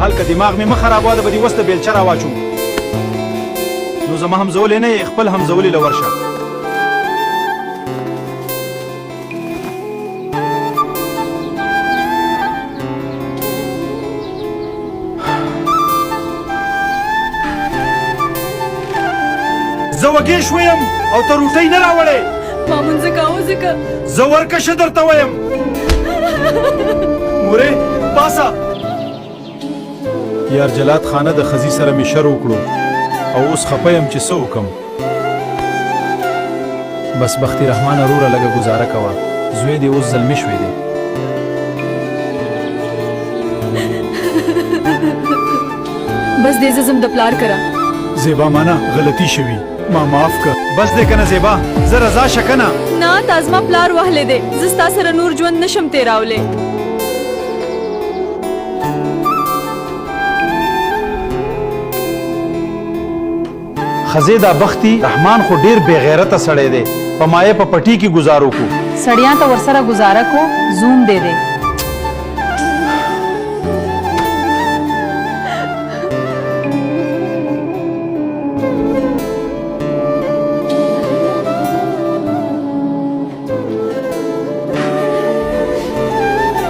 هلکه دماغ مې مه خرابوه د به دې اوس د بیلچه راواچوم نو زما همزولې نه یې خپل همزولي له ورشه زه وږې شویم او ته روټۍ نه راوړې ما مونځه کاوه ځکه زه ورکشه درته ویم مورې باسه یار جلات خانه د ښځې سره مې شر وکړو او اوس خفه یم چې څه وکړم بس بختي رحمانه وروره لږه ګزاره کوه زوی دې اوس زلمی شوی دی بس دې زه ځم د پلار کره زیبا مانا غلطی شوی ما معاف که بس دې کنه زیبا زه رضا شه کنه نه تا زما پلار وهلی دی زه ستا سره نور ژوند نشم تېراولی خزې دا بختي رحمان خو ډیر بې غیرته سړی دی په مایه په پټي کې گزار وکړو سړیان ته ورسره ګزاره کو زوم دې دی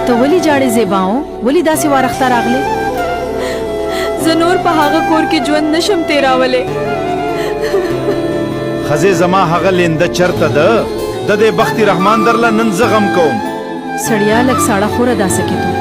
ته ولې جاړې زیباو ولې داسې وارخته راغلې زه نور په هغه کور کې ژوند نشم تېراولی خزې زما هغه لینده چرته ده د دې بختي رحمان درله نن زه غم کوم سړیا لږ ساړه خوره داسې کېدو